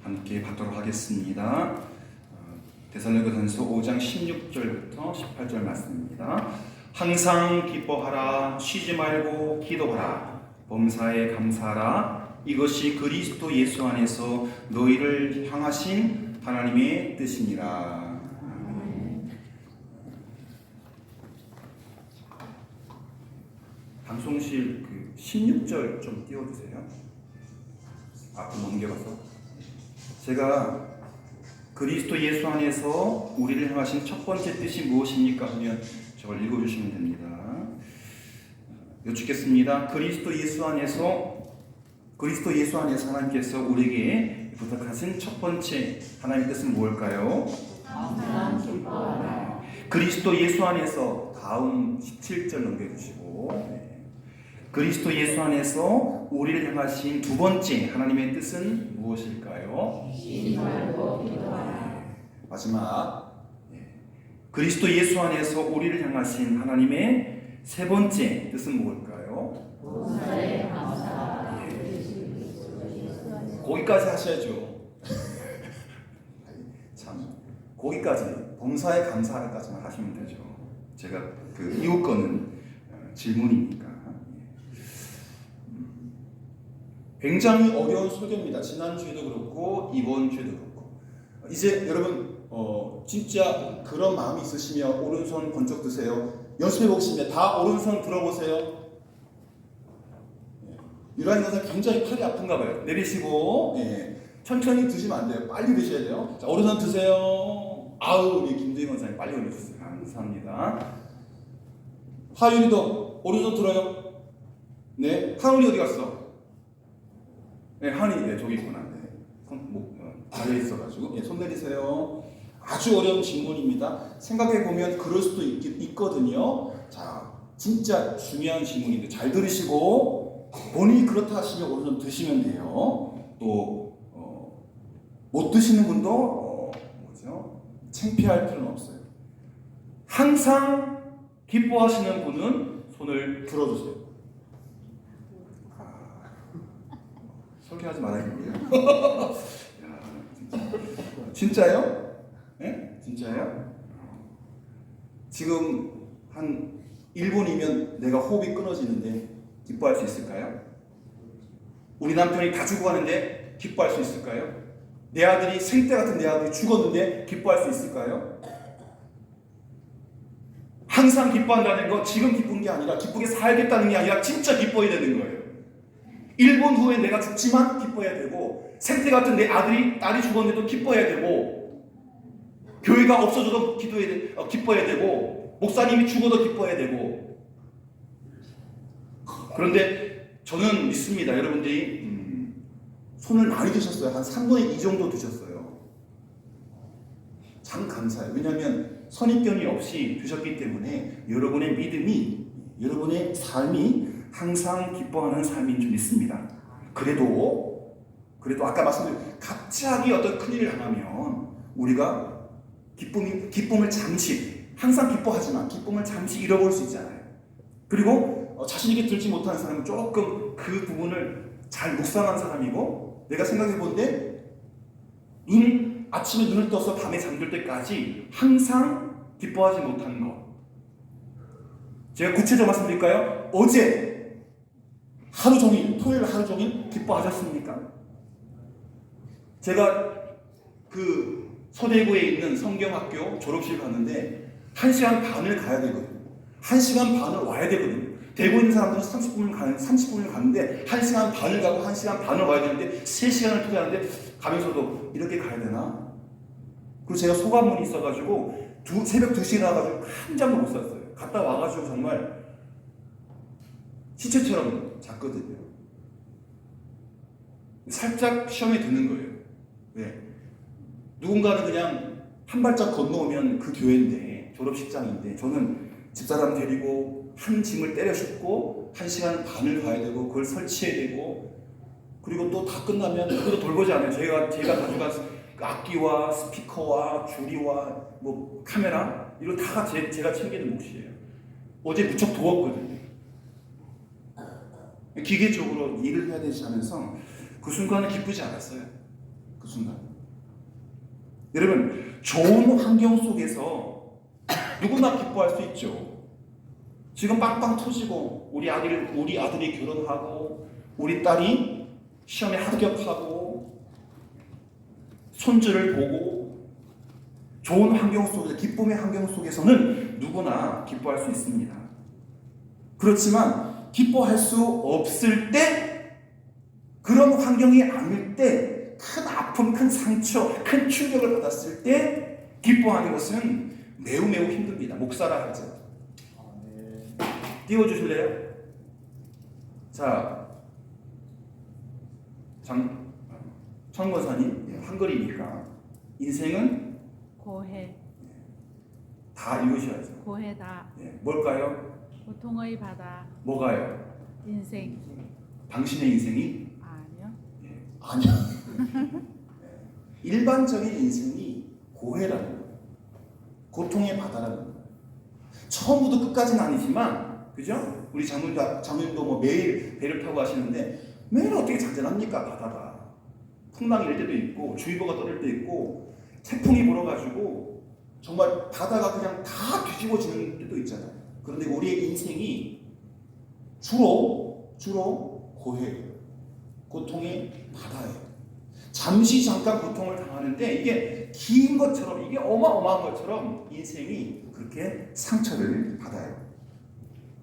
함께 받도록 하겠습니다. 데살로니가전서 5장 16절부터 18절 말씀입니다. 항상 기뻐하라, 쉬지 말고 기도하라, 범사에 감사하라. 이것이 그리스도 예수 안에서 너희를 향하신 하나님의 뜻이니라. 방송실 16절 좀 띄워주세요. 앞으로 넘겨가서. 제가 그리스도 예수 안에서 우리를 향하신 첫 번째 뜻이 무엇입니까? 하면 저걸 읽어주시면 됩니다. 여쭙겠습니다. 그리스도 예수 안에서 하나님께서 우리에게 부탁하신 첫 번째 하나님의 뜻은 무엇일까요? 그리스도 예수 안에서 다음 17절 넘겨주시고, 그리스도 예수 안에서 우리를 향하신 두 번째 하나님의 뜻은 무엇일까요? 쉬지 말고 기도하라. 마지막, 그리스도 예수 안에서 우리를 향하신 하나님의 세 번째 뜻은 무엇일까요? 범사에 감사하라. 거기까지 하셔야죠. 참, 거기까지 범사에 감사하라까지만 하시면 되죠. 제가 이후 거는 질문이니까. 굉장히 어려운 설교입니다. 지난주에도 그렇고 이번 주에도 그렇고. 이제 여러분 진짜 그런 마음이 있으시면 오른손 번쩍 드세요. 연습해 보시면 다 오른손 들어보세요. 유라인 선생 굉장히 팔이 아픈가 봐요. 내리시고 천천히 드시면 안 돼요. 빨리 드셔야 돼요. 자, 오른손 드세요. 아우, 우리 김대희 원장님 빨리 올려주세요. 감사합니다. 하율이도 오른손 들어요. 네, 하율이 어디 갔어? 네, 한이 저기 있구나. 네. 달려 있어가지고 손 내리세요. 아주 어려운 질문입니다. 생각해 보면 그럴 수도 있거든요. 자, 진짜 중요한 질문인데 잘 들으시고 본인이 그렇다 하시면 오른손 드시면 돼요. 또 못 드시는 분도 창피할 필요는 없어요. 항상 기뻐하시는 분은 손을 들어주세요. 설계하지 말아야겠네요. 진짜요? 네? 진짜요? 지금 한 1분이면 내가 호흡이 끊어지는데 기뻐할 수 있을까요? 우리 남편이 다 죽어가는데 기뻐할 수 있을까요? 내 아들이 생때 같은 내 아들이 죽었는데 기뻐할 수 있을까요? 항상 기뻐한다는 건 지금 기쁜 게 아니라 기쁘게 살겠다는 게 아니라 진짜 기뻐야 되는 거예요. 1분 후에 내가 죽지만 기뻐해야 되고, 생태 같은 내 딸이 죽었는데도 기뻐해야 되고, 교회가 없어져도 기뻐해야 되고, 목사님이 죽어도 기뻐해야 되고. 그런데 저는 믿습니다. 여러분들이 손을 많이 드셨어요. 한 3분의 2 정도 드셨어요. 참 감사해요. 왜냐하면 선입견이 없이 드셨기 때문에 여러분의 믿음이, 여러분의 삶이 항상 기뻐하는 삶인 줄 믿습니다. 그래도 아까 말씀드린 갑자기 어떤 큰일을 당하면 우리가 기쁨을 잠시, 항상 기뻐하지만 기쁨을 잠시 잃어버릴 수 있잖아요. 그리고 자신에게 들지 못하는 사람은 조금 그 부분을 잘 묵상한 사람이고, 내가 생각해 본데 아침에 눈을 떠서 밤에 잠들 때까지 항상 기뻐하지 못하는 것. 제가 구체적으로 말씀드릴까요? 어제 하루 종일, 토요일 하루 종일 기뻐하셨습니까? 제가 서대구에 있는 성경학교 졸업실 갔는데 1시간 반을 가야 되거든요. 1시간 반을 와야 되거든요. 대구 있는 사람들은 30분을 가는데 1시간 반을 가고 1시간 반을 와야 되는데 3시간을 투자하는데 가면서도 이렇게 가야 되나? 그리고 제가 소감문이 있어가지고 새벽 2시에 나와가지고 한 잠도 못 잤어요. 갔다 와가지고 정말 시체처럼 잤거든요. 살짝 시험에 드는 거예요. 왜? 누군가는 그냥 한 발짝 건너오면 그 교회인데, 졸업식장인데, 저는 집사람 데리고 한 짐을 때려 싣고 1시간 반을 가야 되고, 그걸 설치해야 되고, 그리고 또 다 끝나면 그것도 돌보지 않아요. 제가 가져간 악기와 스피커와 주리와 카메라 이거 다 제가 챙기는 몫이에요. 어제 무척 더웠거든요. 기계적으로 일을 해야 되지 않아서 그 순간은 기쁘지 않았어요. 그 순간. 여러분, 좋은 환경 속에서 누구나 기뻐할 수 있죠. 지금 빵빵 터지고 우리 아들이 결혼하고 우리 딸이 시험에 합격하고 손주를 보고 좋은 환경 속에서 기쁨의 환경 속에서는 누구나 기뻐할 수 있습니다. 그렇지만 기뻐할 수 없을 때 그런 환경이 아닐 때 큰 아픔, 큰 상처, 큰 충격을 받았을 때 기뻐하는 것은 매우 힘듭니다. 목사라 하죠. 띄워주실래요? 자, 청권사님, 한글이니까 인생은 고해, 다 읽으셔야죠. 고해다. 뭘까요? 고통의 바다, 뭐가요? 인생. 당신의 인생이? 아니요. 아니요. 일반적인 인생이 고해라는 거예요. 고통의 바다라는 거예요. 처음부터 끝까지는 아니지만, 그죠? 우리 장모님도 뭐 매일 배를 타고 하시는데 매일 어떻게 잔잔합니까? 바다가 풍랑이 일 때도 있고 주의보가 떨어질 때도 있고 태풍이 불어가지고 정말 바다가 그냥 다 뒤집어지는 때도 있잖아요. 그런데 우리의 인생이 주로 고해예요. 고통의 바다예요. 잠시 잠깐 고통을 당하는데 이게 긴 것처럼, 이게 어마어마한 것처럼 인생이 그렇게 상처를 받아요.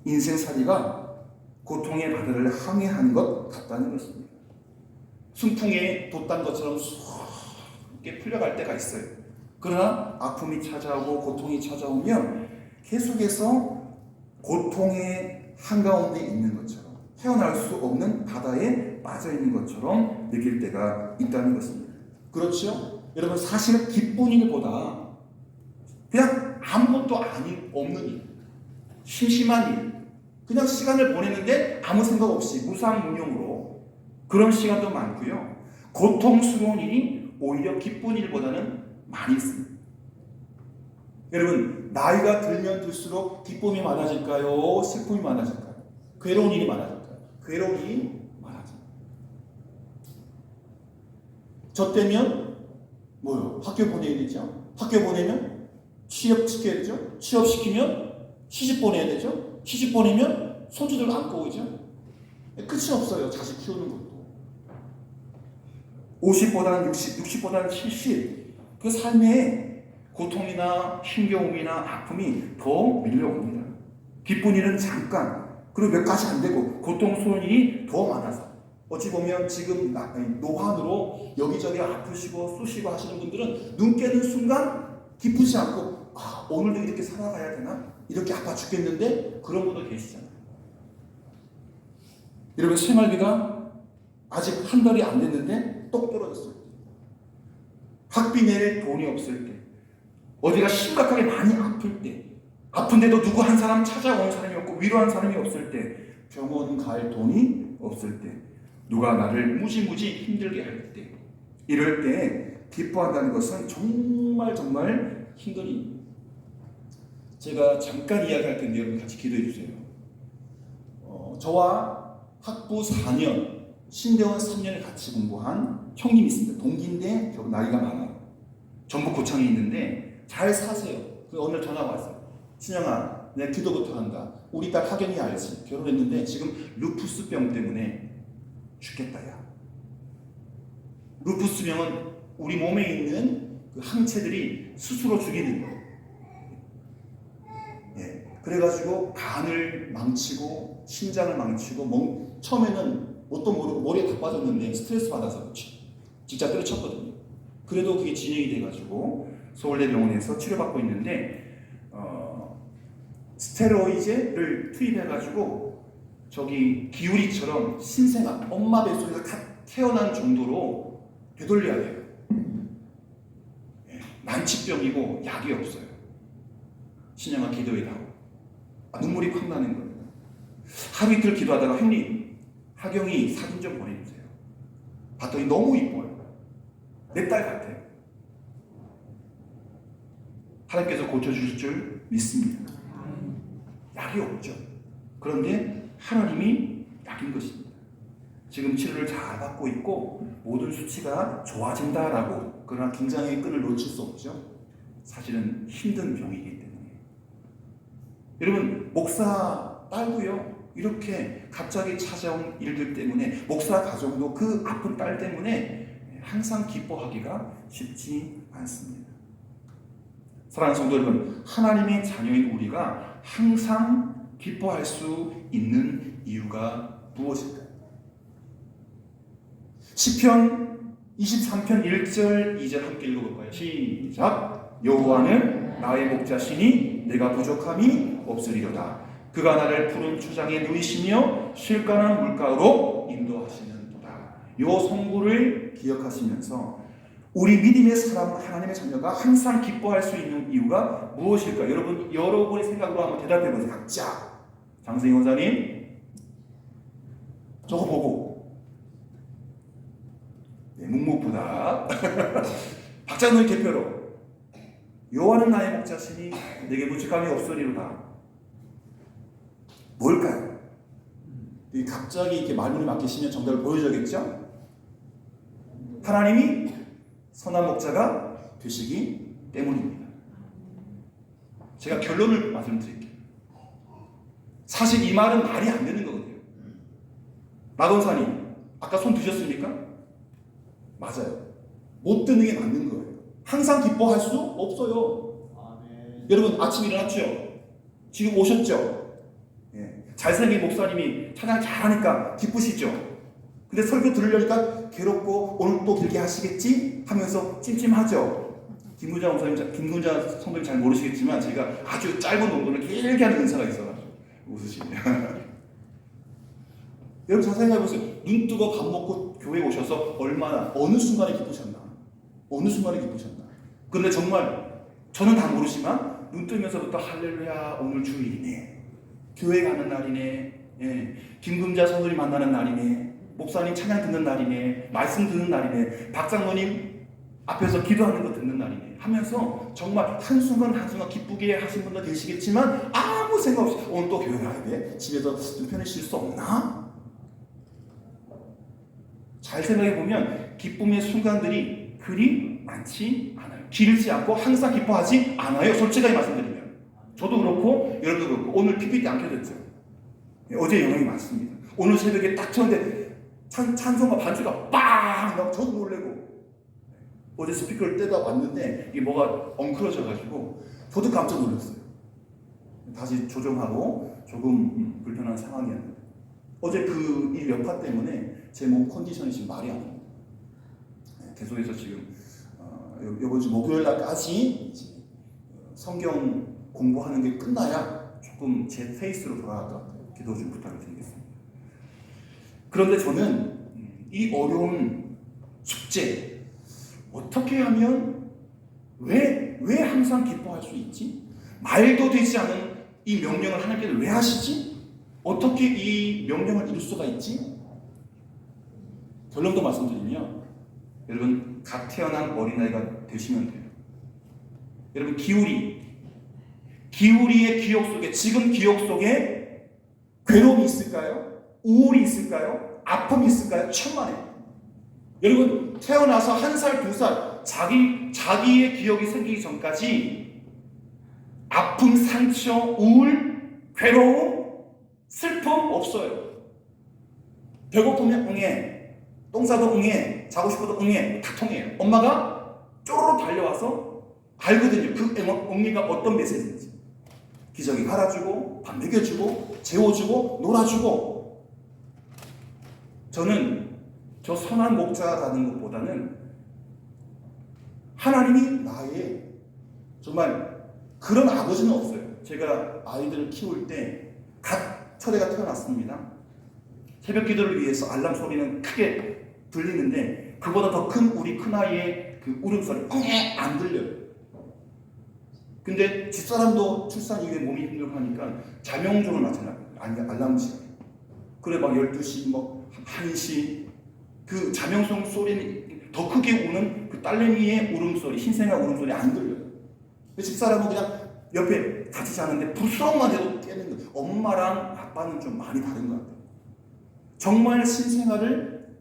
인생살이가 고통의 바다를 항해하는 것 같다는 것입니다. 순풍에 돛단 것처럼 쉽게 풀려갈 때가 있어요. 그러나 아픔이 찾아오고 고통이 찾아오면 계속해서 고통의 한가운데 있는 것처럼, 헤어날 수 없는 바다에 빠져 있는 것처럼 느낄 때가 있다는 것입니다. 그렇죠? 여러분, 사실은 기쁜 일보다 그냥 아무것도 없는 일, 심심한 일, 그냥 시간을 보내는데 아무 생각 없이 무상무용으로 그런 시간도 많고요. 고통스러운 일이 오히려 기쁜 일보다는 많이 있습니다. 여러분, 나이가 들면 들수록 기쁨이 많아질까요? 슬픔이 많아질까요? 괴로운 일이 많아질까요? 괴로운 일이 많아집니다. 저 때면 뭐요? 학교 보내야 되죠? 학교 보내면 취업시켜야 되죠? 취업시키면 시집 보내야 되죠? 시집 보내면 손주들 안고 오죠? 끝이 없어요. 자식 키우는 것도. 50보다는 60, 60보다는 70. 그 삶에 고통이나 힘겨움이나 아픔이 더 밀려옵니다. 기쁜 일은 잠깐, 그리고 몇 가지 안 되고 고통스러운 일이 더 많아서 어찌 보면 지금 노환으로 여기저기 아프시고 쑤시고 하시는 분들은 눈 깨는 순간 기쁘지 않고 오늘도 이렇게 살아가야 되나? 이렇게 아파 죽겠는데 그런 분도 계시잖아요. 여러분, 생활비가 아직 한 달이 안 됐는데 똑 떨어졌어요. 학비 낼 돈이 없을 때, 어디가 심각하게 많이 아플 때, 아픈데도 누구 한 사람 찾아오는 사람이 없고 위로하는 사람이 없을 때, 병원 갈 돈이 없을 때, 누가 나를 무지무지 힘들게 할 때, 이럴 때 기뻐한다는 것은 정말 힘든 일입니다. 제가 잠깐 이야기할 텐데 여러분 같이 기도해 주세요. 저와 학부 4년, 신대원 3년을 같이 공부한 형님이 있습니다. 동기인데 나이가 많아요. 전북 고창에 있는데 잘 사세요. 오늘 전화가 왔어요. 신영아, 내가 기도부터 한다. 우리 딸 하경이 알지? 결혼했는데 지금 루푸스병 때문에 죽겠다. 야, 루푸스병은 우리 몸에 있는 그 항체들이 스스로 죽이는 거예요. 그래가지고 간을 망치고 신장을 망치고 처음에는 뭣도 모르고 머리에 다 빠졌는데 스트레스 받아서 직접 때려쳤거든요. 그래도 그게 진행이 돼가지고 서울대병원에서 치료받고 있는데 스테로이드를 투입해가지고 저기 기우리처럼 신생아 엄마 뱃속에서 태어난 정도로 되돌려야 돼요. 난치병이고 약이 없어요. 신영아 기도해다오. 눈물이 콱 나는 거예요. 하루 이틀 기도하다가 형님, 하경이 사진 좀 보내주세요. 봤더니 너무 이뻐요. 내 딸 같아요. 하나님께서 고쳐주실 줄 믿습니다. 약이 없죠. 그런데 하나님이 약인 것입니다. 지금 치료를 잘 받고 있고 모든 수치가 좋아진다라고. 그러나 긴장의 끈을 놓칠 수 없죠. 사실은 힘든 병이기 때문에. 여러분, 목사 딸도요, 이렇게 갑자기 찾아온 일들 때문에, 목사 가정도 그 아픈 딸 때문에 항상 기뻐하기가 쉽지 않습니다. 사랑하는 성도 여러분, 하나님의 자녀인 우리가 항상 기뻐할 수 있는 이유가 무엇일까요? 시편 23편 1절 2절 함께 읽어볼까요? 시작. 여호와는 나의 목자시니 내가 부족함이 없으리로다. 그가 나를 푸른 초장에 누이시며 실간한 물가로 인도하시는도다. 요 성구를 기억하시면서 우리 믿음의 사람, 하나님의 자녀가 항상 기뻐할 수 있는 이유가 무엇일까? 여러분의 생각으로 한번 대답해 보세요. 각자. 장승희 원사님, 저거 보고. 네, 묵묵부답. 박장로의 대표로 여호와는 나의 목자시니 내게 부족함이 없으리로다. 뭘까요? 갑자기 이렇게 말문이 막히시면 정답을 보여줘야겠죠? 하나님이 선한 목자가 되시기 때문입니다. 제가 결론을 말씀드릴게요. 사실 이 말은 말이 안 되는 거거든요. 마건사님, 아까 손 드셨습니까? 맞아요. 못 드는 게 맞는 거예요. 항상 기뻐할 수 없어요. 아멘. 여러분, 아침 일어났죠? 지금 오셨죠? 예. 잘생긴 목사님이 찬양 잘하니까 기쁘시죠? 근데 설교 들으려니까 괴롭고 오늘 또 길게 하시겠지? 하면서 찜찜하죠? 김군자 성도님 잘 모르시겠지만 제가 아주 짧은 논문을 길게 하는 은사가 있어가지고 웃으시네요. 여러분 잘 생각해보세요. 눈 뜨고 밥 먹고 교회에 오셔서 어느 순간에 기쁘셨나? 어느 순간에 기쁘셨나? 그런데 정말 저는 다 모르지만 눈 뜨면서부터 할렐루야, 오늘 주일이네, 교회 가는 날이네, 예. 김금자 성도님 만나는 날이네, 목사님 찬양 듣는 날이네, 말씀 듣는 날이네, 박장로님 앞에서 기도하는 거 듣는 날이네 하면서 정말 한순간 한순간 기쁘게 하신 분도 계시겠지만 아무 생각 없이 오늘 또 교회 가야 돼? 집에서 좀 편히 쉴 수 없나? 잘 생각해보면 기쁨의 순간들이 그리 많지 않아요. 길지 않고 항상 기뻐하지 않아요. 솔직하게 말씀드리면 저도 그렇고 여러분도 그렇고. 오늘 PPT 안 켜졌죠? 어제 영향이 많습니다. 오늘 새벽에 딱 쳤는데 찬송가 반주가 빵! 막 저도 놀래고, 어제 스피커를 떼다 왔는데 이게 뭐가 엉클어져가지고 저도 깜짝 놀랐어요. 다시 조정하고 조금 불편한 상황이었는데 어제 그 일 여파 때문에 제 몸 컨디션이 지금 말이 안 됩니다. 계속해서 지금 이번 주 목요일 날까지 성경 공부하는 게 끝나야 조금 제 페이스로 돌아갈 것 같아요. 기도 좀 부탁을 드리겠습니다. 그런데 저는 이 어려운 숙제 어떻게 하면 왜 항상 기뻐할 수 있지? 말도 되지 않은 이 명령을 하나님께서 왜 하시지? 어떻게 이 명령을 이룰 수가 있지? 결론도 말씀드리면 여러분 갓 태어난 어린아이가 되시면 돼요. 여러분 기우리의 기억 속에, 지금 기억 속에 괴로움이 있을까요? 우울이 있을까요? 아픔이 있을까요? 천만에요. 여러분 태어나서 1살, 2살 자기의 기억이 생기기 전까지 아픔, 상처, 우울, 괴로움, 슬픔 없어요. 배고프면 응애, 똥 싸도 응애, 자고 싶어도 응애, 다 통해요. 엄마가 쪼르르 달려와서 알거든요. 그 응애가 어떤 메시지인지. 기저귀 갈아주고, 밥 먹여주고, 재워주고, 놀아주고. 저는 저 선한 목자라는 것보다는 하나님이 나의 정말 그런 아버지는 없어요. 제가 아이들을 키울 때 갓 첫애가 태어났습니다. 새벽 기도를 위해서 알람 소리는 크게 들리는데 그보다 더 큰 우리 큰아이의 그 울음소리 안 들려요. 근데 집사람도 출산 이후에 몸이 힘들고 하니까 자명종을 맞춰놔요. 알람 시간. 그래 막 12시 뭐 1시 그 자명종 소리는 더 크게 우는 그 딸내미의 울음소리, 신생아 울음소리 안 들려요. 집사람은 그냥 옆에 같이 자는데 불성만 해도 깨는 거예요. 엄마랑 아빠는 좀 많이 다른 것 같아요. 정말 신생아를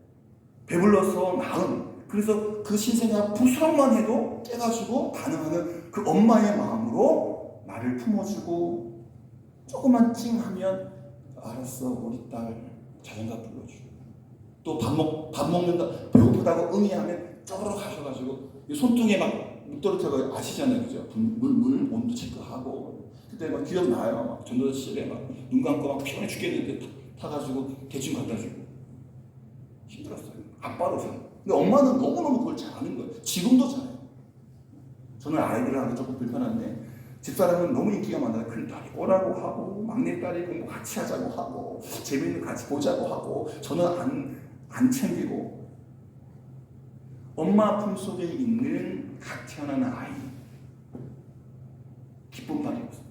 배불러서 낳은, 그래서 그 신생아 부스럼만 해도 깨가지고 가능하는 그 엄마의 마음으로 나를 품어주고, 조금만 찡하면 알았어 우리 딸 자전거 불러주고, 또 밥 먹는다 배고프다고 응애하면 쪼르르 가셔가지고 손등에 막 물 떨어뜨려 아시잖아요, 그죠? 물 온도 체크하고. 그때 막 기억나요. 막 전도사실에 막 눈 감고 막 피곤해 죽겠는데 타가지고 대충 갖다 주고. 힘들었어요. 아빠로서. 근데 엄마는 너무너무 그걸 잘하는 거예요. 지금도 잘해요. 저는 아이들을 하기 조금 불편한데 집사람은 너무 인기가 많아요. 큰딸이 오라고 하고 막내딸이 공부 같이 하자고 하고 재미있는 거 같이 보자고 하고, 저는 안 챙기고. 엄마 품속에 있는 갓 태어난 아이, 기쁨밖에 없어요.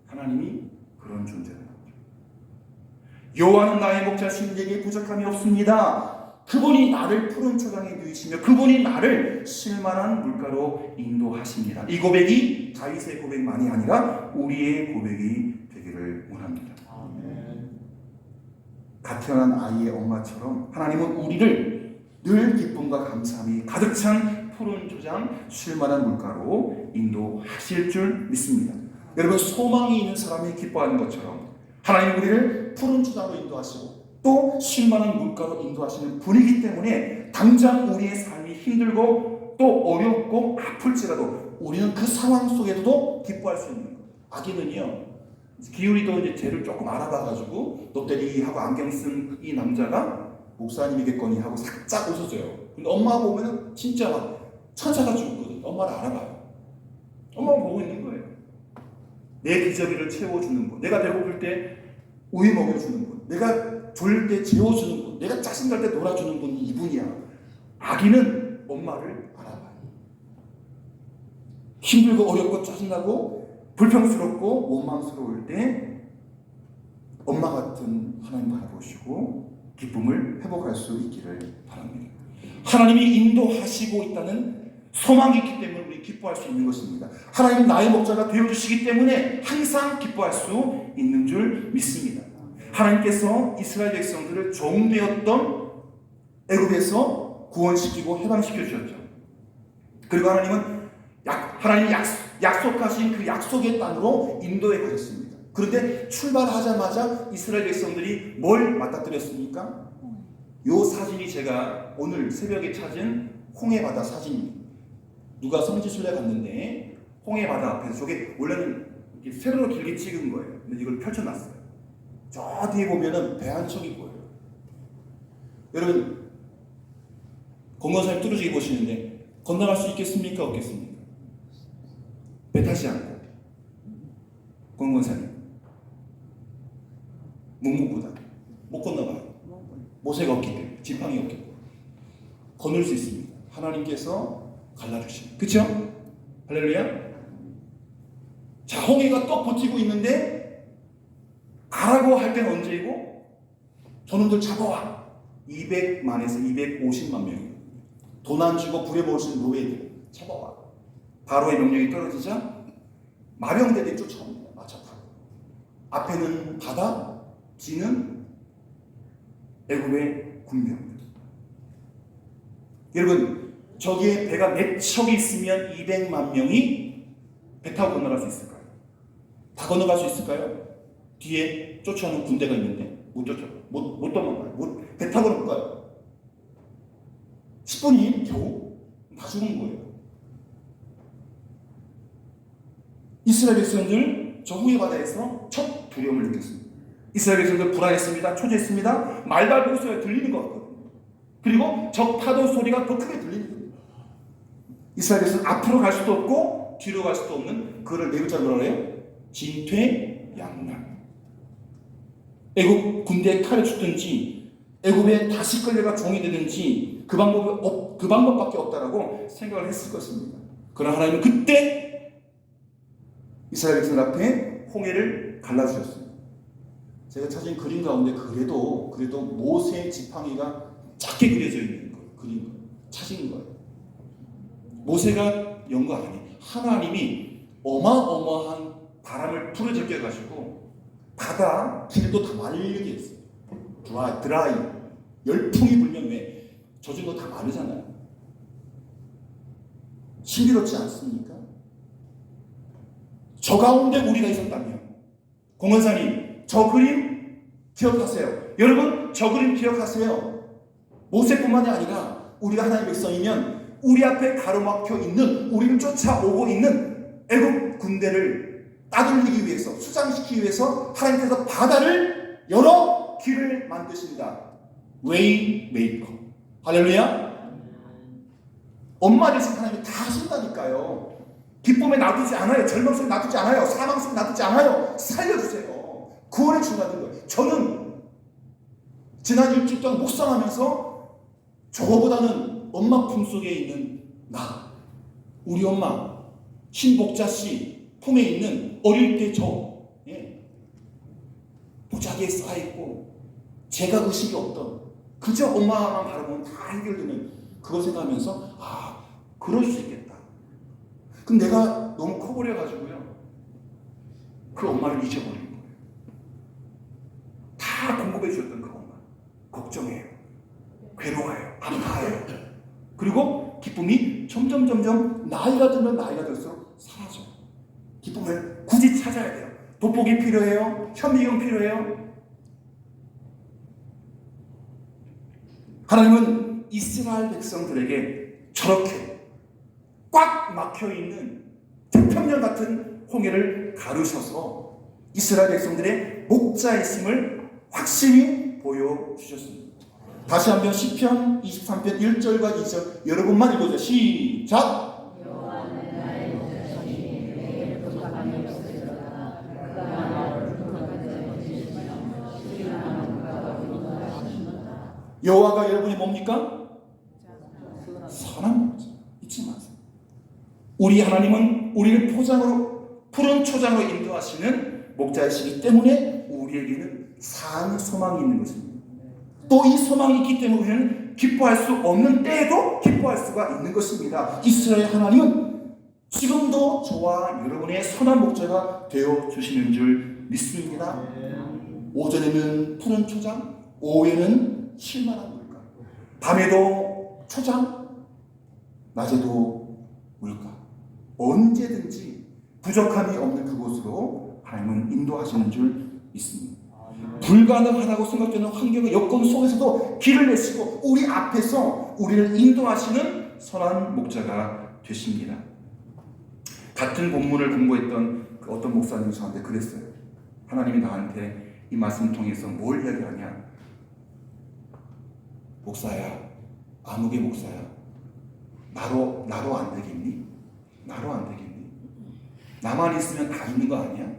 하나님이 그런 존재라는 거죠. 여호와는 나의 목자신, 내게 부족함이 없습니다. 그분이 나를 푸른 초장에 누이시며 그분이 나를 쉴만한 물가로 인도하십니다. 이 고백이 다윗의 고백만이 아니라 우리의 고백이 되기를 원합니다. 갓 태어난 아이의 엄마처럼 하나님은 우리를 늘 기쁨과 감사함이 가득 찬 푸른 초장, 쉴만한 물가로 인도하실 줄 믿습니다. 여러분, 소망이 있는 사람이 기뻐하는 것처럼 하나님 우리를 푸른 초장으로 인도하시고 또 쉴만한 물가로 인도하시는 분이기 때문에 당장 우리의 삶이 힘들고 또 어렵고 아플지라도 우리는 그 상황 속에서도 기뻐할 수 있는 거예요. 아기는요, 기울이도 이제 쟤를 조금 알아봐가지고 롯데리 하고 안경 쓴 이 남자가 목사님이겠거니 하고 살짝 웃어줘요. 근데 엄마 보면은 진짜 막 천사가 죽거든요. 엄마를 알아봐요. 엄마가 보고 있는 거예요. 내 기저귀를 채워주는 분, 내가 배고플 때 우유 먹여주는 분, 내가 졸릴 때 재워주는 분, 내가 짜증날 때 놀아주는 분이 이분이야. 아기는 엄마를 알아봐요. 힘들고 어렵고 짜증나고 불평스럽고 원망스러울 때 엄마 같은 하나님 바라보시고 기쁨을 회복할 수 있기를 바랍니다. 하나님이 인도하시고 있다는 소망이 있기 때문에 우리 기뻐할 수 있는 것입니다. 하나님 나의 목자가 되어주시기 때문에 항상 기뻐할 수 있는 줄 믿습니다. 하나님께서 이스라엘 백성들을 종되었던 애굽에서 구원시키고 해방시켜 주셨죠. 그리고 하나님은 하나님이 약속하신 그 약속의 땅으로 인도해 가셨습니다. 그런데 출발하자마자 이스라엘 백성들이 뭘 맞닥뜨렸습니까? 요 사진이 제가 오늘 새벽에 찾은 홍해바다 사진입니다. 누가 성지순례 갔는데 홍해바다 앞에서, 저게 원래는 이렇게 세로로 길게 찍은 거예요. 근데 이걸 펼쳐놨어요. 저 뒤에 보면은 배 한 척이 보여요. 여러분, 건강사님 뚫어지게 보시는데 건너갈 수 있겠습니까? 없겠습니까? 배 타지 않고. 건강사님 묵묵부다. 못 건너가요. 모세가 없기 때문에, 지팡이 없기 때문에. 건널 수 있습니다. 하나님께서 갈라주십니다. 그렇죠? 할렐루야. 자, 홍해가 또 버티고 있는데 가라고 할 때는 언제이고? 저놈들 잡아와. 200만에서 250만 명이 돈 안 주고 부려먹으신 노예들 잡아와. 바로의 명령이 떨어지자 마병대들이 쫓아옵니다. 마차 타고. 앞에는 바다, 뒤는 애굽의 군병들. 여러분, 저기에 배가 몇 척이 있으면 200만 명이 배 타고 건너갈 수 있을까요? 다 건너갈 수 있을까요? 뒤에 쫓아오는 군대가 있는데 못 도망가요. 배 타고는 못 가요. 10분이 겨우 다 죽은 거예요. 이스라엘 백성들 저 홍해 바다에서 첫 두려움을 느꼈습니다. 이스라엘 백성들 불안했습니다. 초조했습니다. 말발굽 소리가 들리는 것 같거든요. 그리고 적 파도 소리가 더 크게 들리는 거예요. 이스라엘 백성은 앞으로 갈 수도 없고 뒤로 갈 수도 없는, 그거를 네 글자로 뭐라 그래요? 진퇴양난. 애굽 군대에 칼을 줬든지 애굽에 다시 끌려가 종이 되든지 그 방법밖에 없다라고 생각을 했을 것입니다. 그러나 하나님은 그때 이스라엘 백성 앞에 홍해를 갈라주셨습니다. 제가 찾은 그림 가운데 그래도 모세의 지팡이가 작게 그려져 있는 거, 그림 찾은 거예요. 모세가 연 거 아니에요. 하나님이 어마어마한 바람을 불어제껴 가지고 바다 길도 다 말리게 했어요. 드라이. 열풍이 불면 왜 젖은 거 다 마르잖아요. 신비롭지 않습니까? 저 가운데 우리가 있었다면, 공원사님, 저 그림 기억하세요. 여러분, 저 그림 기억하세요. 모세뿐만이 아니라 우리가 하나님의 백성이면 우리 앞에 가로막혀 있는, 우리를 쫓아오고 있는 애국 군대를 따돌리기 위해서, 수장시키기 위해서 하나님께서 바다를 열어 길을 만드신다. 웨이 메이커. 할렐루야. 엄마 대신 하나님이 다 하신다니까요. 기쁨에 놔두지 않아요. 절망 속에 놔두지 않아요. 사망 속에 놔두지 않아요. 살려주세요. 구원해 준다는 거예요. 저는 지난 일주일 동안 묵상하면서 저거보다는 엄마 품속에 있는 나, 우리 엄마 신복자 씨 품에 있는 어릴 때 보자기에 쌓여있고 제가 의식이 없던, 그저 엄마만 바라보면 다 해결되는 그걸 생각하면서 그럴 수 있겠다. 그럼 내가 너무 커버려가지고요, 그 엄마를 잊어버린 거예요. 다 공급해 주셨던 그 엄마 걱정해요, 괴로워해요, 아파해요. 그리고 기쁨이 점점 나이가 들수록 사라져요. 기쁨을 굳이 찾아야 돼요. 돋보기 필요해요. 현미경 필요해요. 하나님은 이스라엘 백성들에게 저렇게 꽉 막혀있는 태평양 같은 홍해를 가르셔서 이스라엘 백성들의 목자이심을 확실히 보여주셨습니다. 다시 한번 시편 23편 1절과 2절 여러분만 읽어주세요. 시작! 여호와는 나의 목자시니 내게 부족함이 없으리로다. 그가 나를 불평하지 않으시며 수리하는 그가 인도하시는도다. 여호와가 여러분이 뭡니까? 선한 목자. 잊지 마세요. 우리 하나님은 우리를 푸른 초장으로 인도하시는 목자이시기 때문에 우리에게는 산 소망이 있는 것입니다. 또 이 소망이 있기 때문에 우리는 기뻐할 수 없는 때에도 기뻐할 수가 있는 것입니다. 이스라엘 하나님은 지금도 저와 여러분의 선한 목자가 되어 주시는 줄 믿습니다. 오전에는 푸른 초장, 오후에는 쉴만한 물가, 밤에도 초장, 낮에도 물가, 언제든지 부족함이 없는 그곳으로 하나님은 인도하시는 줄 믿습니다. 불가능하다고 생각되는 환경의 여건 속에서도 길을 내시고 우리 앞에서 우리를 인도하시는 선한 목자가 되십니다. 같은 본문을 공부했던 그 어떤 목사님이 저한테 그랬어요. 하나님이 나한테 이 말씀을 통해서 뭘 이야기하냐? 목사야, 아무개 목사야, 나로 안 되겠니? 나로 안 되겠니? 나만 있으면 다 있는 거 아니야?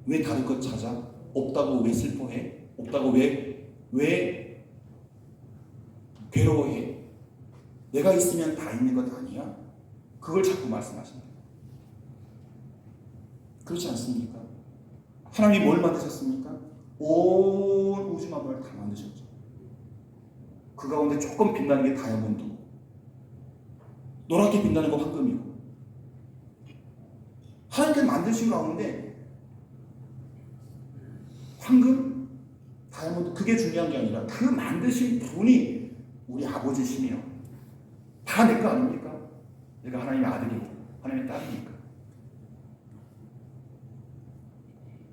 왜 다른 것 찾아? 없다고 왜 슬퍼해? 없다고 왜 괴로워해? 내가 있으면 다 있는 것 아니야? 그걸 자꾸 말씀하십니다. 그렇지 않습니까? 하나님이 뭘 만드셨습니까? 온 우주 만물을 다 만드셨죠. 그 가운데 조금 빛나는 게 다이아몬드고, 노랗게 빛나는 건 황금이고, 하나님께서 만드신 가운데 황금, 다이아몬드, 그게 중요한 게 아니라 그 만드신 분이 우리 아버지시며 다 내 거 아닙니까? 내가 하나님의 아들이고 하나님의 딸이니까.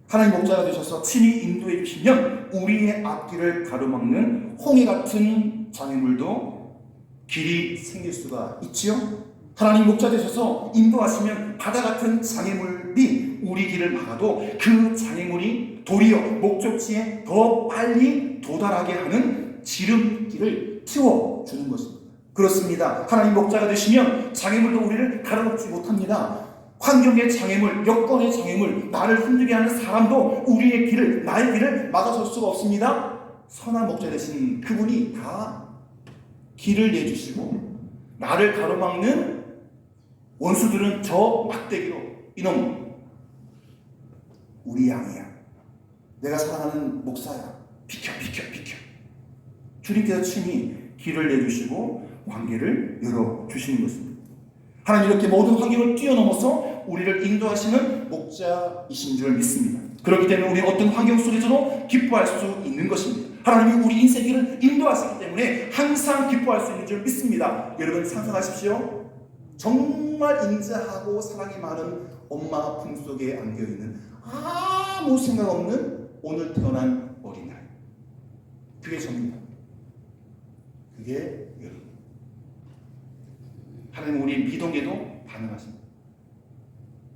하나님 목자가 되셔서 친히 인도해 주시면 우리의 앞길을 가로막는 홍해 같은 장애물도 길이 생길 수가 있지요. 하나님 목자 되셔서 인도하시면 바다 같은 장애물이 우리 길을 막아도 그 장애물이 도리어 목적지에 더 빨리 도달하게 하는 지름길을 틔워주는 것입니다. 그렇습니다. 하나님 목자가 되시면 장애물도 우리를 가로막지 못합니다. 환경의 장애물, 여건의 장애물, 나를 힘들게 하는 사람도 우리의 길을, 나의 길을 막아설 수가 없습니다. 선한 목자 되신 그분이 다 길을 내주시고, 나를 가로막는 원수들은 저 막대기로, 이놈 우리 양이야, 내가 사랑하는 목사야, 비켜. 주님께서 친히 길을 내주시고 관계를 열어주시는 것입니다. 하나님 이렇게 모든 환경을 뛰어넘어서 우리를 인도하시는 목자이신 줄 믿습니다. 그렇기 때문에 우리는 어떤 환경 속에서도 기뻐할 수 있는 것입니다. 하나님이 우리 인생을 인도하시기 때문에 항상 기뻐할 수 있는 줄 믿습니다. 여러분 상상하십시오. 정말 인자하고 사랑이 많은 엄마 품속에 안겨있는 아무 생각 없는 오늘 태어난 어린아이. 그게 접니다. 그게 여러분. 하나님 우리 미동에도 반응하십니다.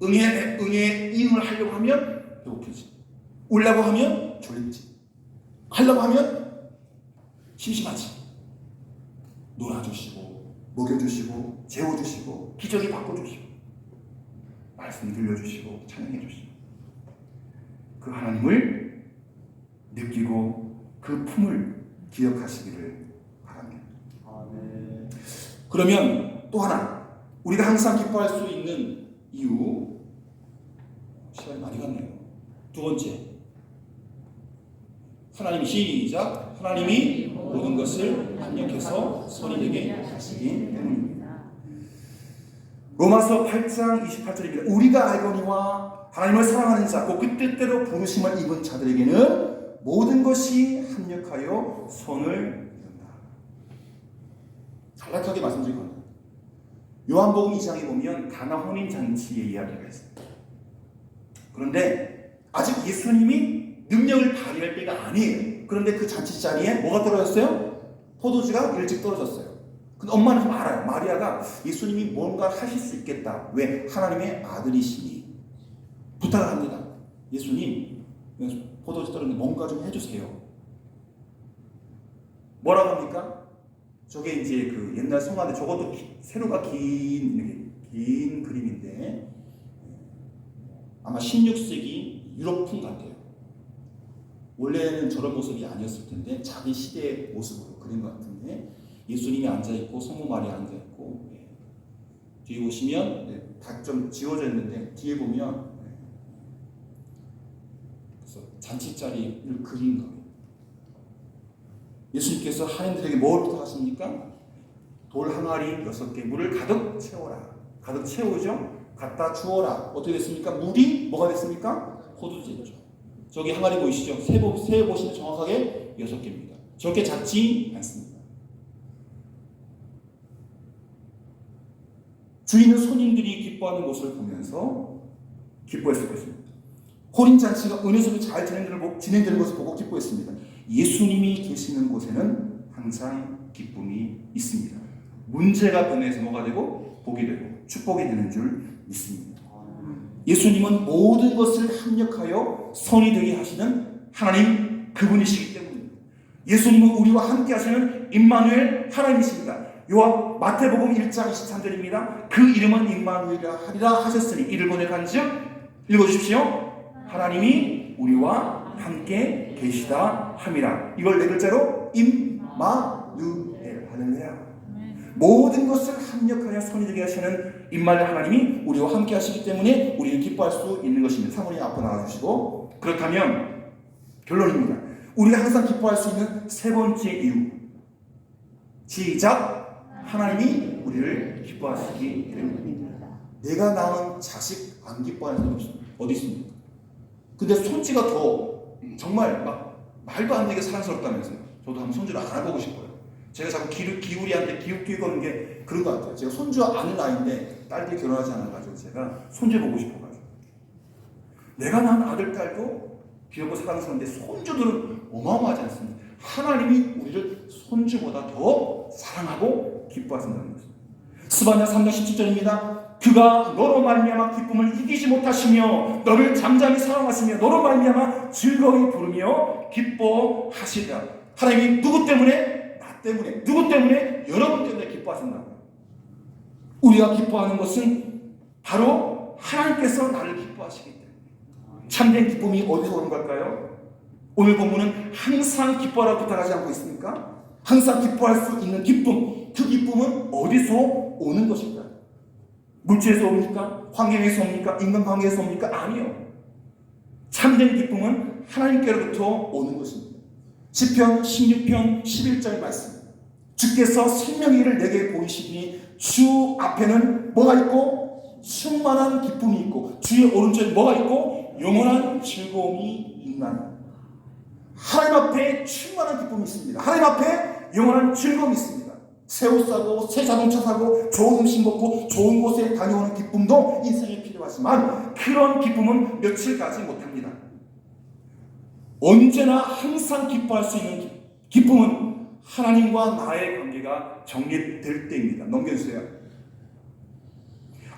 응에 이응을 하려고 하면 배고프지. 울려고 하면 졸립지. 하려고 하면 심심하지. 놀아주시고 먹여주시고 재워주시고 기저귀 바꿔주시고 말씀 들려주시고 찬양해주시고 그 하나님을 느끼고 그 품을 기억하시기를 바랍니다. 그러면 또 하나 우리가 항상 기뻐할 수 있는 이유, 시간이 많이 갔네요. 두 번째, 하나님 시작. 하나님이 모든 것을 합력해서 선이 되게 하시기 때문입니다. 로마서 8장 28절입니다. 우리가 알거니와 하나님을 사랑하는 자, 곧 그 뜻대로 부르심을 입은 자들에게는 모든 것이 합력하여 선을 이룬다. 간략하게 말씀드릴 겁니다. 요한복음 2장에 보면 가나 혼인 잔치의 이야기가 있습니다. 그런데 아직 예수님이 능력을 발휘할 때가 아니에요. 그런데 그 잔치 자리에 뭐가 떨어졌어요? 포도주가 일찍 떨어졌어요. 근데 엄마는 좀 알아요. 마리아가 예수님이 뭔가 하실 수 있겠다. 왜? 하나님의 아들이시니. 부탁을 합니다. 예수님, 포도주 떨어졌는데 뭔가 좀 해주세요. 뭐라고 합니까? 저게 이제 그 옛날 성화인데 저것도 세로가 긴 그림인데 아마 16세기 유럽풍 같아요. 원래는 저런 모습이 아니었을 텐데 자기 시대의 모습으로 그린 것 같은데 예수님이 앉아있고 성모 마리아 앉아있고 뒤에 보시면 다 좀 지워져 있는데 뒤에 보면 그래서 잔치 자리를 그린 거예요. 예수님께서 하인들에게 뭘 부탁하십니까? 돌 항아리 6개 물을 가득 채워라. 가득 채우죠? 갖다 주어라. 어떻게 됐습니까? 물이 뭐가 됐습니까? 포도주죠. 저기 항아리 보이시죠? 세 보시면 정확하게 6개입니다. 저렇게 작지 않습니다. 주인은 손님들이 기뻐하는 모습을 보면서 기뻐했을 것입니다. 혼인잔치가 은혜스럽게 잘 진행되는 것을 보고 기뻐했습니다. 예수님이 계시는 곳에는 항상 기쁨이 있습니다. 문제가 변해서 뭐가 되고 복이 되고 축복이 되는 줄 믿습니다. 예수님은 모든 것을 합력하여 선이 되게 하시는 하나님 그분이시기 때문입니다. 예수님은 우리와 함께 하시는 임마누엘 하나님이십니다. 마태복음 1장 23절입니다. 그 이름은 임마누엘이라 하리라 하셨으니 이를 보내 간즉 읽어주십시오. 하나님이 우리와 함께 계시다 함이라. 이걸 네 글자로 임마누엘. 할렐루야. 모든 것을 합력하여 선이 되게 하시는 임마누엘 하나님이 우리와 함께 하시기 때문에 우리는 기뻐할 수 있는 것입니다. 사모님 앞으로 나와주시고. 그렇다면 결론입니다. 우리가 항상 기뻐할 수 있는 세 번째 이유, 시작. 하나님이 우리를 기뻐하시기 때문입니다. 내가 낳은 자식 안 기뻐하는 사람이 어디 있습니까? 근데 손지가 더 정말 막 말도 안 되게 사랑스럽다면서요. 저도 한번 손주를 알아보고 싶어요. 제가 자꾸 기우리한테 기웃기거는 게 그런 것 같아요. 제가 손주 아는 나이인데 딸들이 결혼하지 않아가지고 제가 손주 보고 싶어가지고. 내가 낳은 아들, 딸도 귀엽고 사랑스러운데 손주들은 어마어마하지 않습니까? 하나님이 우리를 손주보다 더 사랑하고 기뻐하신다는 것입니다. 스바냐 3장 17절입니다. 그가 너로 말미암아 기쁨을 이기지 못하시며 너를 잠잠히 사랑하시며 너로 말미암아 즐거이 부르며 기뻐하시리라. 하나님이 누구 때문에? 나 때문에. 누구 때문에? 여러분 때문에 기뻐하신다고요. 우리가 기뻐하는 것은 바로 하나님께서 나를 기뻐하시기 때문에. 참된 기쁨이 어디서 오는 걸까요? 오늘 본문은 항상 기뻐하라 부탁하지 않고 있습니까? 항상 기뻐할 수 있는 기쁨, 그 기쁨은 어디서 오는 것일까요? 물질에서 옵니까? 환경에서 옵니까? 인간관계에서 옵니까? 아니요. 참된 기쁨은 하나님께로부터 오는 것입니다. 시편 16편 11절 말씀. 주께서 생명의 길을 내게 보이시니 주 앞에는 뭐가 있고? 충만한 기쁨이 있고 주의 오른쪽에 뭐가 있고? 영원한 즐거움이 있나요? 하나님 앞에 충만한 기쁨이 있습니다. 하나님 앞에 영원한 즐거움이 있습니다. 새 옷 사고 새 자동차 사고 좋은 음식 먹고 좋은 곳에 다녀오는 기쁨도 인생에 필요하지만 그런 기쁨은 며칠 가지 못합니다. 언제나 항상 기뻐할 수 있는 기쁨은 하나님과 나의 관계가 정립될 때입니다. 넘겨주세요.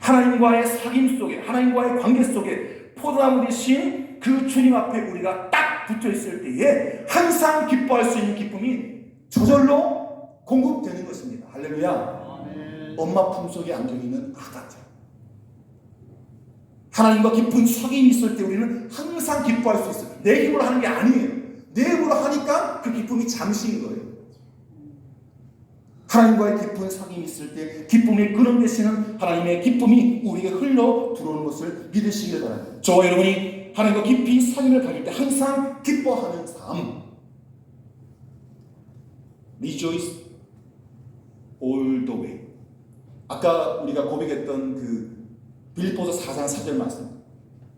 하나님과의 사귐 속에, 하나님과의 관계 속에 포도나무 대신 그 주님 앞에 우리가 딱 붙어 있을 때에 항상 기뻐할 수 있는 기쁨이 저절로 공급되는 것입니다. 할렐루야. 엄마 품속에 안겨있는 아가죠. 하나님과 깊은 사귐이 있을 때 우리는 항상 기뻐할 수 있어요. 내 힘으로 하는 게 아니에요. 내 힘으로 하니까 그 기쁨이 잠시인 거예요. 하나님과의 깊은 사귐이 있을 때 기쁨의 근원 되시는 하나님의 기쁨이 우리에게 흘러 들어오는 것을 믿으시길 바랍니다. 저와 여러분이 하나님과 깊이 사귐을 가질 때 항상 기뻐하는 삶. Rejoice all the way. 아까 우리가 고백했던 그 빌립보서 4장 4절 말씀.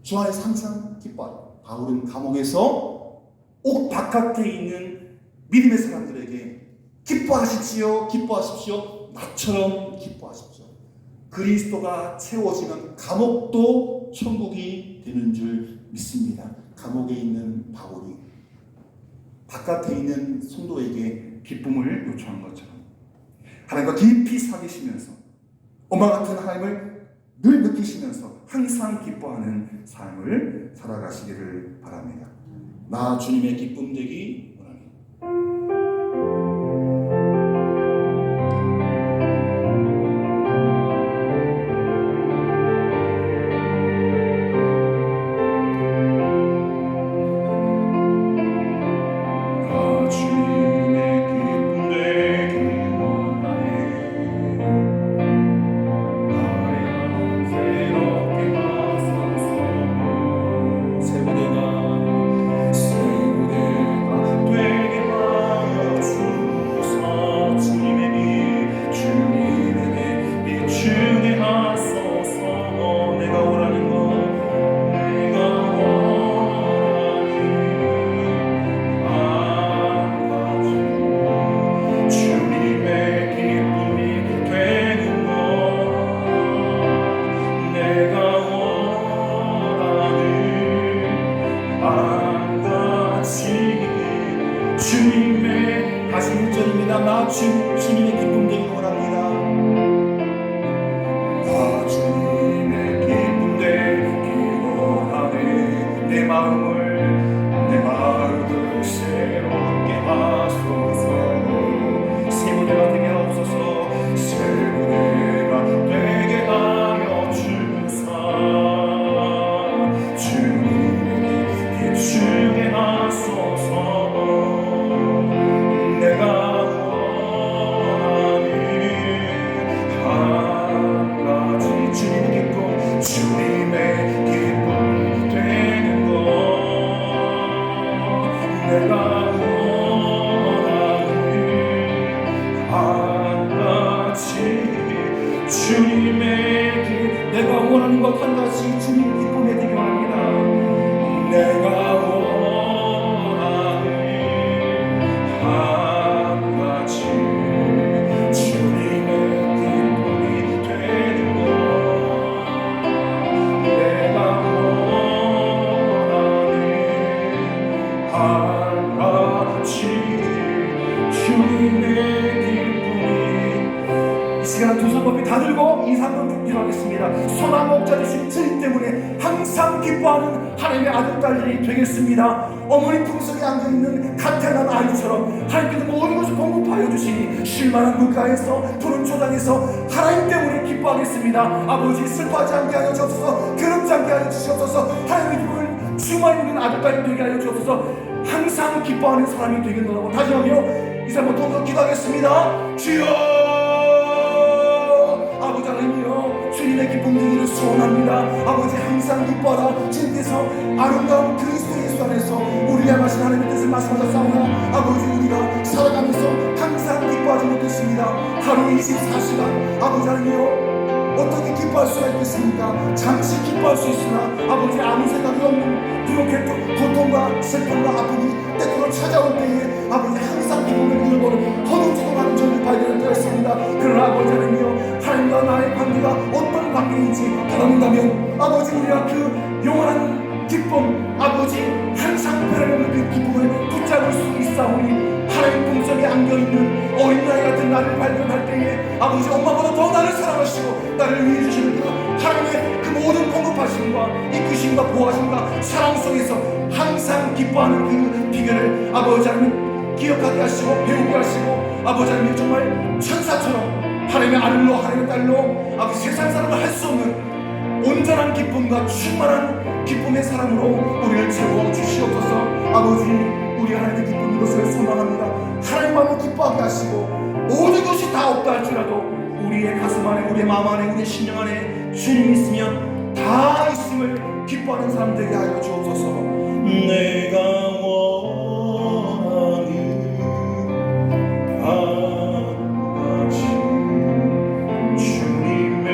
주 안에서 항상 기뻐하라. 바울은 감옥에서 옥 바깥에 있는 믿음의 사람들에게 기뻐하십시오. 기뻐하십시오. 나처럼 기뻐하십시오. 그리스도가 채워지면 감옥도 천국이 되는 줄 믿습니다. 감옥에 있는 바울이 바깥에 있는 성도에게 기쁨을 요청한 것처럼 하나님과 깊이 사귀시면서 엄마 같은 하나님을 늘 느끼시면서 항상 기뻐하는 삶을 살아가시기를 바랍니다. 나 주님의 기쁨 되기 원합니다. 주님의 다시 1절입니다. 나 주님의 기쁨 되기 원합니다. 나 주님의 기쁨 되기 원하네. 내 마음을 새롭게 하소서. 새 무대가 되게 하옵소서. 새 무대가 되게 하여 주사. 주님에게 비추게 하소서. 내가 원하는 것 한 가지 주님 기쁨에 되게 원합니다. 내가 원하는 한 가지 주님의 기쁨이 되는 것. 내가 원하는 한 가지 주님의 기쁨이. 이 시간 두 손 높이 다 들고 인사한번 기도하겠습니다. 소나 목자 되신 주님 때문에 항상 기뻐하는 하나님의 아들 딸들이 되겠습니다. 어머니 품속에 안겨있는 가태난 아이처럼 하나님께서 모든 것을 공급하여 주시니 쉴만한 물가에서 푸른 초장에서 하나님 때문에 기뻐하겠습니다. 아버지 슬퍼하지 않게 하여 주옵소서. 괴롭지 않게 하여 주시옵소서. 하나님의 기쁨을 충만히 누리는 아들 딸이 되게 하여 주옵소서. 항상 기뻐하는 사람이 되겠노라고 다짐하며 이 사람을 통해서 기도하겠습니다. 주여 아버지 하나님이여 주님의 기쁨 되기를 소원합니다. 아버지 항상 기뻐하라. 주님께서 아름다운 그리스도 예수 안에서 우리 향하신 하나님의 뜻을 말씀하셨사오나 아버지 우리가 살아가면서 항상 기뻐하지 못했습니다. 하루 24시간 아버지 하나님이여 어떻게 기뻐할 수가 있겠습니까? 잠시 기뻐할 수 있으나 아버지 아무 생각이 없는 그렇게 고통과 슬픔과 아픔이 때때로 찾아올 때에 아버지 항상 기쁨을 잃어버리고 허둥지둥하는 저를 발견되었습니다. 그러나 아버지 하나님이여, 하나님과 나의 관계가 어떤 관계인지 바라본다면 아버지 우리가 그 영원한 기쁨, 아버지 항상 변함없는 그 기쁨을 붙잡을 수 있사오니 하나님 품속에 안겨있는 어린아이 같은 나를 발견할 때에 아버지 엄마보다 더 나를 사랑하시고 나를 위해 주시는 그 하나님의 그 모든 공급하심과 이끄심과 보호하심과 사랑 속에서 항상 기뻐하는 그 비결을 아버지 하나님 기억하게 하시고 배우게 하시고 아버지 하나님 정말 천사처럼 하나님의 아들로 하나님의 딸로 아버지 세상 사람을 할 수 없는 온전한 기쁨과 충만한 기쁨의 사랑으로 우리를 채워주시옵소서. 아버지 우리 하나님의 기쁨 이것을 소망합니다. 하나님만을 기뻐하게 하시고 모든 것이 다 없다 할지라도 우리의 가슴 안에 우리의 마음 안에 우리의 심령 안에 주님이 있으면 다 있음을 기뻐하는 사람 되게 하여 주옵소서. 내가 원하는 하루같이 주님의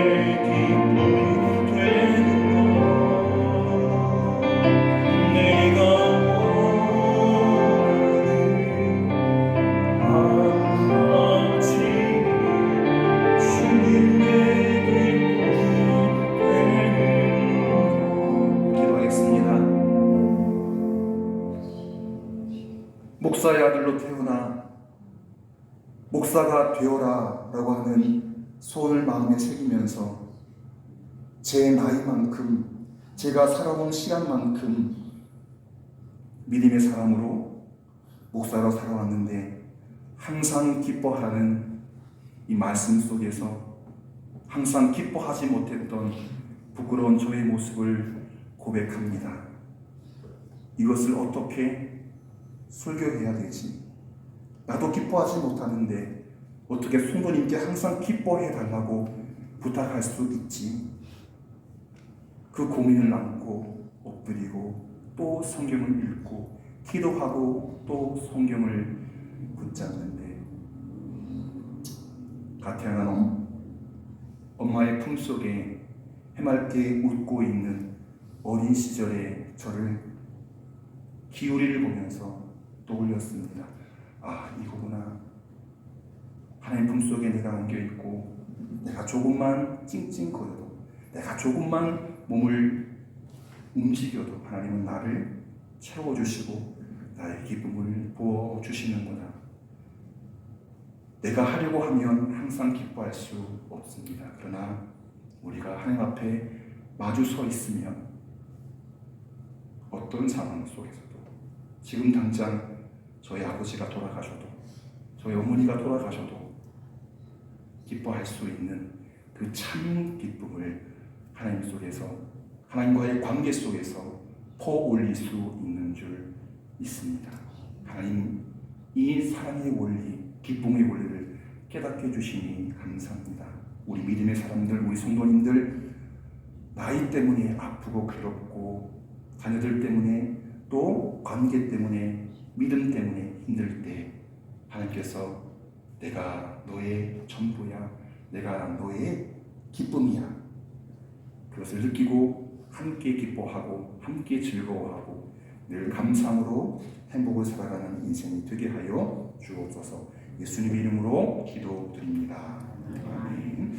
기쁨이 되는 것 내가 목사의 아들로 태어나 목사가 되어라 라고 하는 소원을 마음에 새기면서 제 나이만큼 제가 살아온 시간만큼 믿음의 사람으로 목사로 살아왔는데 항상 기뻐하는 이 말씀 속에서 항상 기뻐하지 못했던 부끄러운 저의 모습을 고백합니다. 이것을 어떻게 설교해야 되지? 나도 기뻐하지 못하는데 어떻게 성도님께 항상 기뻐해 달라고 부탁할 수 있지? 그 고민을 안고 엎드리고 또 성경을 읽고 기도하고 또 성경을 붙잡는데 갓 태어난 엄마의 품속에 해맑게 웃고 있는 어린 시절의 저를 기우리를 보면서 떠올렸습니다. 아, 이거구나. 하나님 품속에 내가 안겨있고 내가 조금만 찡찡거려도 내가 조금만 몸을 움직여도 하나님은 나를 채워주시고 나의 기쁨을 부어주시는구나. 내가 하려고 하면 항상 기뻐할 수 없습니다. 그러나 우리가 하나님 앞에 마주 서 있으면 어떤 상황 속에서도 지금 당장 저희 아버지가 돌아가셔도 저희 어머니가 돌아가셔도 기뻐할 수 있는 그 참 기쁨을 하나님 속에서 하나님과의 관계 속에서 퍼올릴 수 있는 줄 믿습니다. 하나님 이 사랑의 원리, 기쁨의 원리를 깨닫게 해주시니 감사합니다. 우리 믿음의 사람들, 우리 성도님들 나이 때문에 아프고 괴롭고 자녀들 때문에 또 관계 때문에 믿음 때문에 힘들 때 하나님께서 내가 너의 전부야, 내가 너의 기쁨이야, 그것을 느끼고 함께 기뻐하고 함께 즐거워하고 늘 감상으로 행복을 살아가는 인생이 되게 하여 주옵소서. 예수님의 이름으로 기도드립니다. 아멘.